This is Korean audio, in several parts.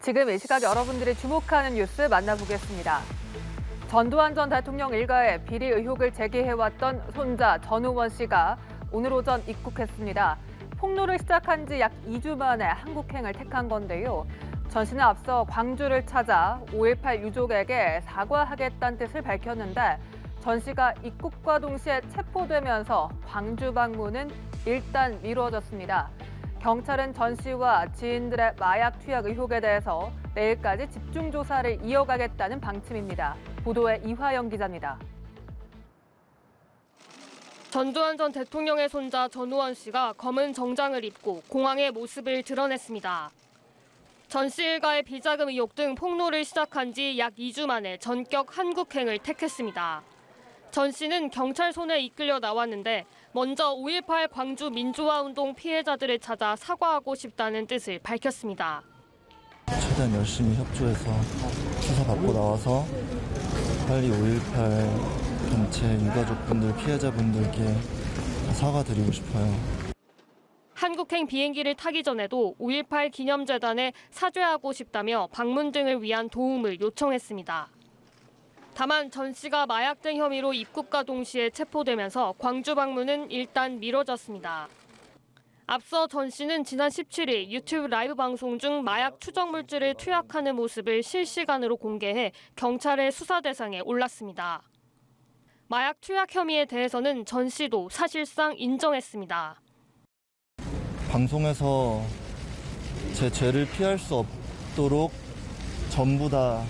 지금 이 시각 여러분들이 주목하는 뉴스 만나보겠습니다. 전두환 전 대통령 일가의 비리 의혹을 제기해왔던 손자 전우원 씨가 오늘 오전 입국했습니다. 폭로를 시작한 지 약 2주 만에 한국행을 택한 건데요. 전 씨는 앞서 광주를 찾아 5.18 유족에게 사과하겠다는 뜻을 밝혔는데 전 씨가 입국과 동시에 체포되면서 광주 방문은 일단 미뤄졌습니다. 경찰은 전 씨와 지인들의 마약 투약 의혹에 대해서 내일까지 집중 조사를 이어가겠다는 방침입니다. 보도에 이화영 기자입니다. 전두환 전 대통령의 손자 전우원 씨가 검은 정장을 입고 공항의 모습을 드러냈습니다. 전 씨 일가의 비자금 의혹 등 폭로를 시작한 지 약 2주 만에 전격 한국행을 택했습니다. 전 씨는 경찰 손에 이끌려 나왔는데 먼저 5.18 광주 민주화운동 피해자들을 찾아 사과하고 싶다는 뜻을 밝혔습니다. 최대한 열심히 협조해서 수사받고 나와서 빨리 5.18 단체 유가족분들, 피해자분들께 사과드리고 싶어요. 한국행 비행기를 타기 전에도 5.18 기념재단에 사죄하고 싶다며 방문 등을 위한 도움을 요청했습니다. 다만 전 씨가 마약 등 혐의로 입국과 동시에 체포되면서 광주 방문은 일단 미뤄졌습니다. 앞서 전 씨는 지난 17일 유튜브 라이브 방송 중 마약 추적 물질을 투약하는 모습을 실시간으로 공개해 경찰의 수사 대상에 올랐습니다. 마약 투약 혐의에 대해서는 전 씨도 사실상 인정했습니다. 방송에서 제 죄를 피할 수 없도록 전부 다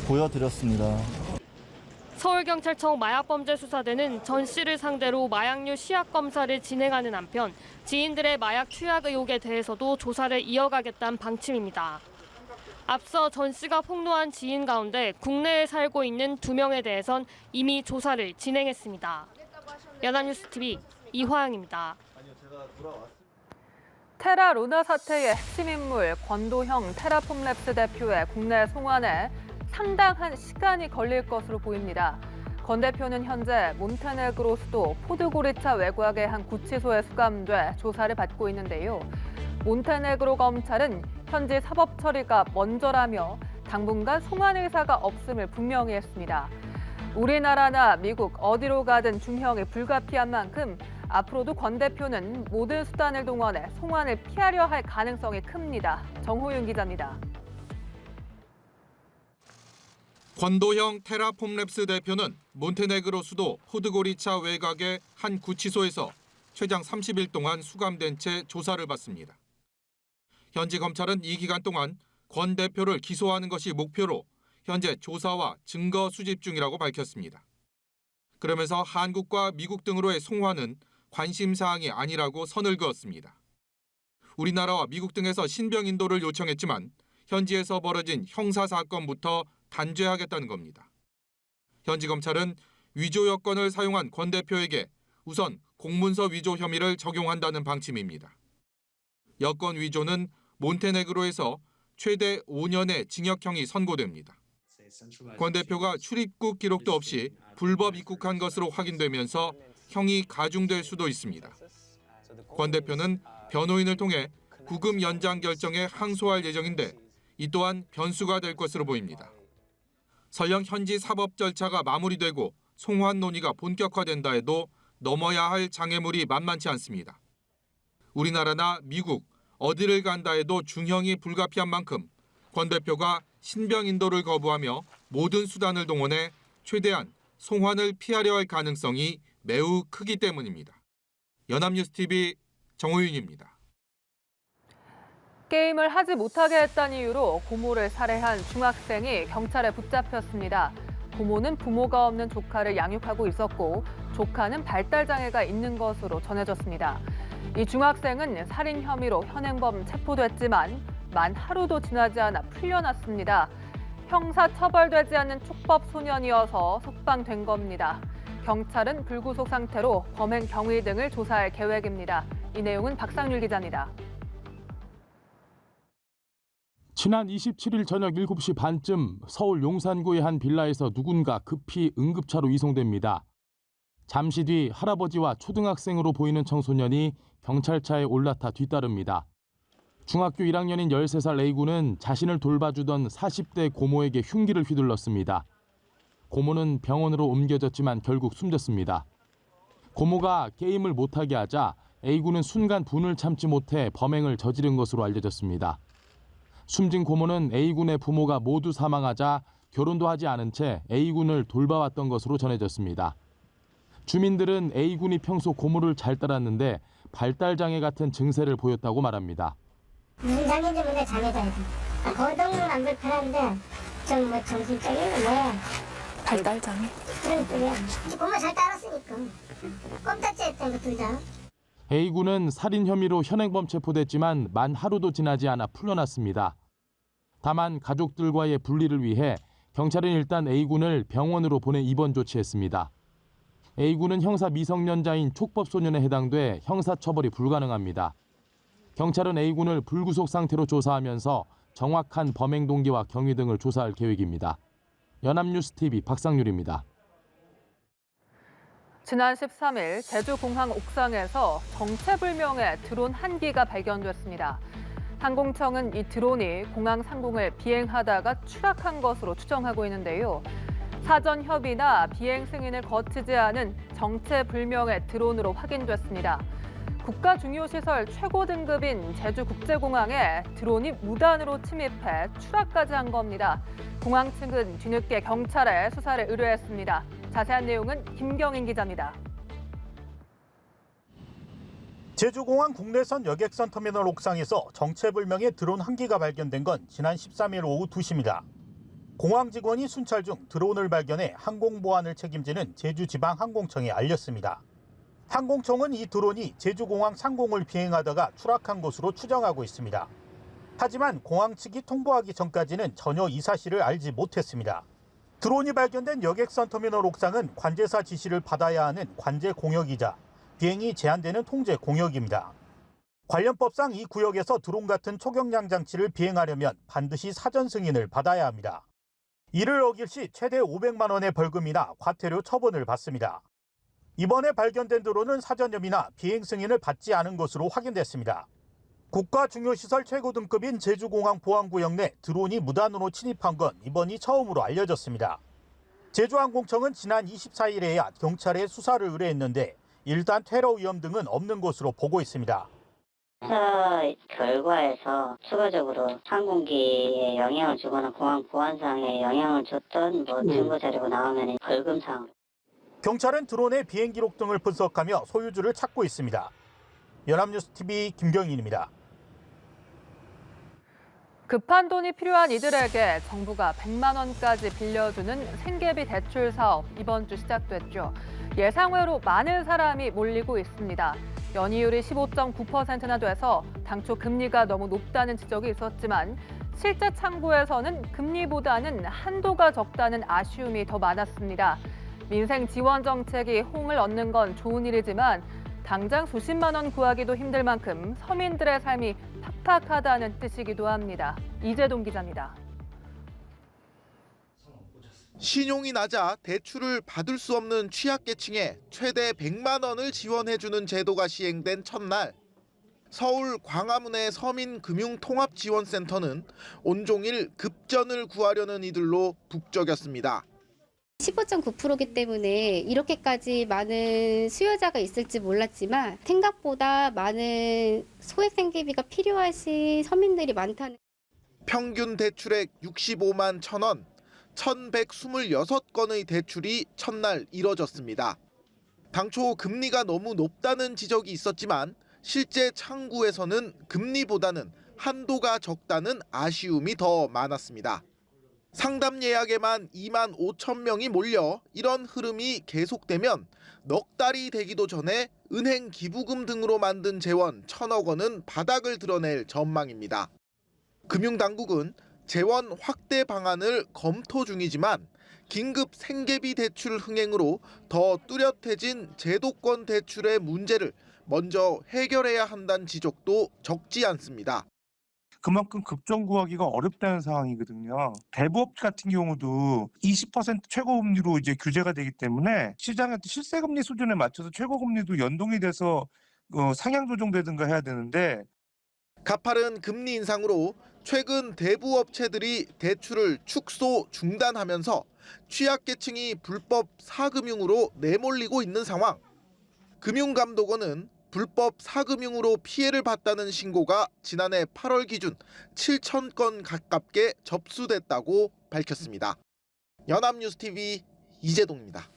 보여드렸습니다. 서울경찰청 마약범죄수사대는 전 씨를 상대로 마약류 시약 검사를 진행하는 한편 지인들의 마약 투약 의혹에 대해서도 조사를 이어가겠다는 방침입니다. 앞서 전 씨가 폭로한 지인 가운데 국내에 살고 있는 2명에 대해선 이미 조사를 진행했습니다. 연합뉴스TV 이화영입니다. 테라 루나 사태의 핵심 인물 권도형 테라폼랩스 대표의 국내 송환에 상당한 시간이 걸릴 것으로 보입니다. 권 대표는 현재 몬테네그로 수도 포드고리차 외곽의 한 구치소에 수감돼 조사를 받고 있는데요. 몬테네그로 검찰은 현지 사법 처리가 먼저라며 당분간 송환 의사가 없음을 분명히 했습니다. 우리나라나 미국 어디로 가든 중형이 불가피한 만큼 앞으로도 권 대표는 모든 수단을 동원해 송환을 피하려 할 가능성이 큽니다. 정호윤 기자입니다. 권도형 테라폼랩스 대표는 몬테네그로 수도 포드고리차 외곽의 한 구치소에서 최장 30일 동안 수감된 채 조사를 받습니다. 현지 검찰은 이 기간 동안 권 대표를 기소하는 것이 목표로 현재 조사와 증거 수집 중이라고 밝혔습니다. 그러면서 한국과 미국 등으로의 송환은 관심 사항이 아니라고 선을 그었습니다. 우리나라와 미국 등에서 신병 인도를 요청했지만 현지에서 벌어진 형사 사건부터 단죄하겠다는 겁니다. 현지 검찰은 위조 여권을 사용한 권 대표에게 우선 공문서 위조 혐의를 적용한다는 방침입니다. 여권 위조는 몬테네그로에서 최대 5년의 징역형이 선고됩니다. 권 대표가 출입국 기록도 없이 불법 입국한 것으로 확인되면서 형이 가중될 수도 있습니다. 권 대표는 변호인을 통해 구금 연장 결정에 항소할 예정인데 이 또한 변수가 될 것으로 보입니다. 설령 현지 사법 절차가 마무리되고 송환 논의가 본격화된다 해도 넘어야 할 장애물이 만만치 않습니다. 우리나라나 미국, 어디를 간다 해도 중형이 불가피한 만큼 권 대표가 신병 인도를 거부하며 모든 수단을 동원해 최대한 송환을 피하려 할 가능성이 매우 크기 때문입니다. 연합뉴스TV 정호윤입니다. 게임을 하지 못하게 했다는 이유로 고모를 살해한 중학생이 경찰에 붙잡혔습니다. 고모는 부모가 없는 조카를 양육하고 있었고 조카는 발달장애가 있는 것으로 전해졌습니다. 이 중학생은 살인 혐의로 현행범 체포됐지만 만 하루도 지나지 않아 풀려났습니다. 형사 처벌되지 않는 촉법 소년이어서 석방된 겁니다. 경찰은 불구속 상태로 범행 경위 등을 조사할 계획입니다. 이 내용은 박상률 기자입니다. 지난 27일 저녁 7시 반쯤 서울 용산구의 한 빌라에서 누군가 급히 응급차로 이송됩니다. 잠시 뒤 할아버지와 초등학생으로 보이는 청소년이 경찰차에 올라타 뒤따릅니다. 중학교 1학년인 13살 A군은 자신을 돌봐주던 40대 고모에게 흉기를 휘둘렀습니다. 고모는 병원으로 옮겨졌지만 결국 숨졌습니다. 고모가 게임을 못하게 하자 A군은 순간 분을 참지 못해 범행을 저지른 것으로 알려졌습니다. 숨진 고모는 A군의 부모가 모두 사망하자 결혼도 하지 않은 채 A군을 돌봐왔던 것으로 전해졌습니다. 주민들은 A군이 평소 고모를 잘 따랐는데 발달장애 같은 증세를 보였다고 말합니다. 무슨 장애인지 모르겠는데 장애다 이거. 거동은 안 불편한데 좀 뭐 정신적인 뭐야. 발달장애? 그런 쪽이야. 고모 잘 따랐으니까. 껌딱지 했던 거 둘 다. A군은 살인 혐의로 현행범 체포됐지만 만 하루도 지나지 않아 풀려났습니다. 다만 가족들과의 분리를 위해 경찰은 일단 A군을 병원으로 보내 입원 조치했습니다. A군은 형사 미성년자인 촉법소년에 해당돼 형사처벌이 불가능합니다. 경찰은 A군을 불구속 상태로 조사하면서 정확한 범행 동기와 경위 등을 조사할 계획입니다. 연합뉴스TV 박상률입니다. 지난 13일 제주공항 옥상에서 정체불명의 드론 한 기가 발견됐습니다. 항공청은 이 드론이 공항 상공을 비행하다가 추락한 것으로 추정하고 있는데요. 사전 협의나 비행 승인을 거치지 않은 정체불명의 드론으로 확인됐습니다. 국가 중요시설 최고 등급인 제주국제공항에 드론이 무단으로 침입해 추락까지 한 겁니다. 공항 측은 뒤늦게 경찰에 수사를 의뢰했습니다. 자세한 내용은 김경인 기자입니다. 제주공항 국내선 여객선 터미널 옥상에서 정체불명의 드론 한 기가 발견된 건 지난 13일 오후 2시입니다. 공항 직원이 순찰 중 드론을 발견해 항공보안을 책임지는 제주지방항공청에 알렸습니다. 항공청은 이 드론이 제주공항 상공을 비행하다가 추락한 것으로 추정하고 있습니다. 하지만 공항 측이 통보하기 전까지는 전혀 이 사실을 알지 못했습니다. 드론이 발견된 여객선 터미널 옥상은 관제사 지시를 받아야 하는 관제 공역이자 비행이 제한되는 통제 공역입니다. 관련법상 이 구역에서 드론 같은 초경량 장치를 비행하려면 반드시 사전 승인을 받아야 합니다. 이를 어길 시 최대 500만 원의 벌금이나 과태료 처분을 받습니다. 이번에 발견된 드론은 사전협의나 비행 승인을 받지 않은 것으로 확인됐습니다. 국가중요시설 최고 등급인 제주공항 보안구역 내 드론이 무단으로 침입한 건 이번이 처음으로 알려졌습니다. 제주항공청은 지난 24일에야 경찰에 수사를 의뢰했는데 일단 테러 위험 등은 없는 것으로 보고 있습니다. 수사 결과에서 추가적으로 항공기에 영향을 주거나 공항 보안상에 영향을 줬던 증거 자료가 나오면 벌금 사항. 경찰은 드론의 비행 기록 등을 분석하며 소유주를 찾고 있습니다. 연합뉴스TV 김경인입니다. 급한 돈이 필요한 이들에게 정부가 100만 원까지 빌려주는 생계비 대출 사업 이번 주 시작됐죠. 예상외로 많은 사람이 몰리고 있습니다. 연이율이 15.9%나 돼서 당초 금리가 너무 높다는 지적이 있었지만 실제 창구에서는 금리보다는 한도가 적다는 아쉬움이 더 많았습니다. 민생 지원 정책이 호응을 얻는 건 좋은 일이지만 당장 수십만 원 구하기도 힘들 만큼 서민들의 삶이 팍팍하다는 뜻이기도 합니다. 이재동 기자입니다. 신용이 낮아 대출을 받을 수 없는 취약계층에 최대 100만 원을 지원해주는 제도가 시행된 첫날, 서울 광화문의 서민금융통합지원센터는 온종일 급전을 구하려는 이들로 북적였습니다. 15.9%이기 때문에 이렇게까지 많은 수요자가 있을지 몰랐지만 생각보다 많은 소액 생계비가 필요하신 서민들이 많다는. 평균 대출액 65만 1,000원, 1,126건의 대출이 첫날 이뤄졌습니다. 당초 금리가 너무 높다는 지적이 있었지만 실제 창구에서는 금리보다는 한도가 적다는 아쉬움이 더 많았습니다. 상담 예약에만 2만 5천 명이 몰려 이런 흐름이 계속되면 넉 달이 되기도 전에 은행 기부금 등으로 만든 재원 1,000억 원은 바닥을 드러낼 전망입니다. 금융당국은 재원 확대 방안을 검토 중이지만 긴급 생계비 대출 흥행으로 더 뚜렷해진 제도권 대출의 문제를 먼저 해결해야 한다는 지적도 적지 않습니다. 그만큼 급전 구하기가 어렵다는 상황이거든요. 대부업 같은 경우도 20% 최고금리로 이제 규제가 되기 때문에 시장의 실세금리 수준에 맞춰서 최고금리도 연동이 돼서 상향 조정되든가 해야 되는데, 가파른 금리 인상으로 최근 대부 업체들이 대출을 축소 중단하면서 취약계층이 불법 사금융으로 내몰리고 있는 상황. 금융감독원은 불법 사금융으로 피해를 봤다는 신고가 지난해 8월 기준 7,000건 가깝게 접수됐다고 밝혔습니다. 연합뉴스TV 이재동입니다.